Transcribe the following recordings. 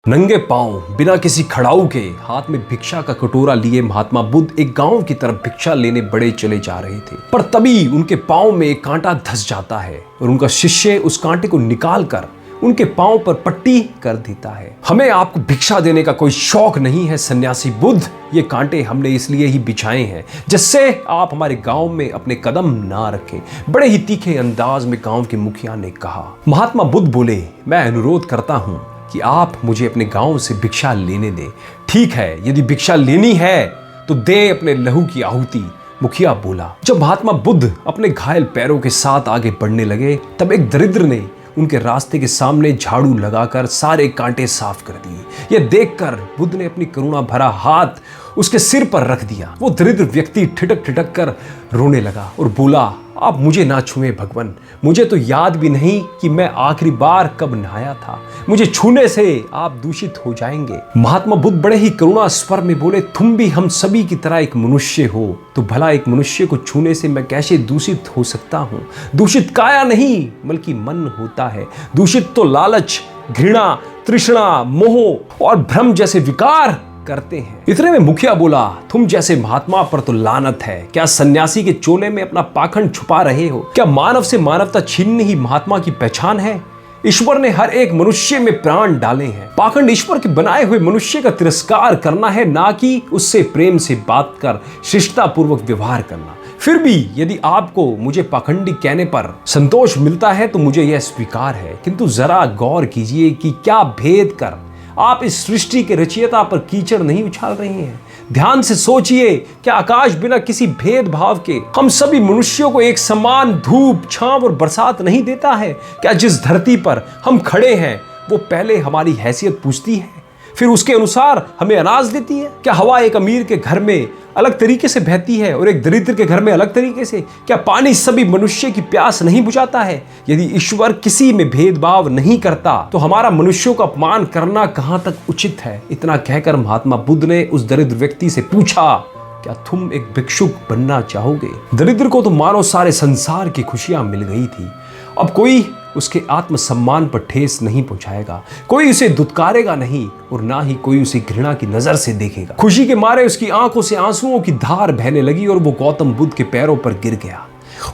नंगे पांव बिना किसी खड़ाऊ के हाथ में भिक्षा का कटोरा लिए महात्मा बुद्ध एक गांव की तरफ भिक्षा लेने बड़े चले जा रहे थे। पर तभी उनके पांव में एक कांटा धंस जाता है और उनका शिष्य उस कांटे को निकाल कर उनके पांव पर पट्टी कर देता है। हमें आपको भिक्षा देने का कोई शौक नहीं है सन्यासी बुद्ध, ये कांटे हमने इसलिए ही बिछाए हैं जिससे आप हमारे गांव में अपने कदम ना रखें। बड़े ही तीखे अंदाज में गांव के मुखिया ने कहा। महात्मा बुद्ध बोले, मैं अनुरोध करता हूं कि आप मुझे अपने गांव से भिक्षा लेने दें। ठीक है, यदि भिक्षा लेनी है तो दे अपने लहू की आहुति, मुखिया बोला। जब महात्मा बुद्ध अपने घायल पैरों के साथ आगे बढ़ने लगे तब एक दरिद्र ने उनके रास्ते के सामने झाड़ू लगाकर सारे कांटे साफ कर दिए। यह देखकर बुद्ध ने अपनी करुणा भरा हाथ उसके सिर पर रख दिया। वो दरिद्र व्यक्ति ठिठक ठिठक कर रोने लगा और बोला, आप मुझे ना छुएं भगवान, मुझे तो याद भी नहीं कि मैं आखिरी बार कब नहाया था। मुझे छूने से आप दूषित हो जाएंगे। महात्मा बुद्ध बड़े ही करुणा स्वर में बोले, तुम भी हम सभी की तरह एक मनुष्य हो, तो भला एक मनुष्य को छूने से मैं कैसे दूषित हो सकता हूँ? दूषित काया नहीं बल्कि मन होता है। दूषित तो लालच, घृणा, तृष्णा, मोह और भ्रम जैसे विकार करते हैं। इतने में मुखिया बोला, तुम जैसे महात्मा पर तो लानत है। क्या सन्यासी के चोले में अपना पाखंड छुपा रहे हो? क्या मानव से मानवता छीननी ही महात्मा की पहचान है? ईश्वर ने हर एक मनुष्य में प्राण डाले हैं। पाखंड ईश्वर के बनाए हुए मनुष्य का तिरस्कार करना है, ना कि उससे प्रेम से बात कर शिष्टता पूर्वक व्यवहार करना। फिर भी यदि आपको मुझे पाखंडी कहने पर संतोष मिलता है तो मुझे यह स्वीकार है, किंतु जरा गौर कीजिए कि क्या भेद कर आप इस सृष्टि के रचयिता पर कीचड़ नहीं उछाल रहे हैं। ध्यान से सोचिए, क्या आकाश बिना किसी भेदभाव के हम सभी मनुष्यों को एक समान धूप, छांव और बरसात नहीं देता है? क्या जिस धरती पर हम खड़े हैं वो पहले हमारी हैसियत पूछती है, फिर उसके अनुसार हमें अनाज देती है? क्या हवा एक अमीर के घर में अलग तरीके से बहती है और एक दरिद्र के घर में अलग तरीके से? क्या पानी सभी मनुष्य की प्यास नहीं बुझाता है? यदि ईश्वर किसी में भेदभाव नहीं करता तो हमारा मनुष्यों का अपमान करना कहां तक उचित है? इतना कहकर महात्मा बुद्ध ने उस दरिद्र व्यक्ति से पूछा, क्या तुम एक भिक्षुक बनना चाहोगे? दरिद्र को तो मानो सारे संसार की खुशियां मिल गई थी। अब कोई उसके आत्मसम्मान पर ठेस नहीं पहुंचाएगा, कोई उसे दुत्कारेगा नहीं और ना ही कोई उसे घृणा की नजर से देखेगा। खुशी के मारे उसकी आंखों से आंसुओं की धार बहने लगी और वो गौतम बुद्ध के पैरों पर गिर गया।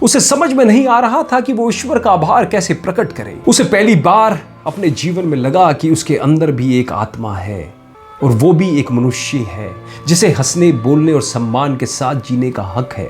उसे समझ में नहीं आ रहा था कि वो ईश्वर का आभार कैसे प्रकट करे। उसे पहली बार अपने जीवन में लगा कि उसके अंदर भी एक आत्मा है और वो भी एक मनुष्य है जिसे हंसने, बोलने और सम्मान के साथ जीने का हक है।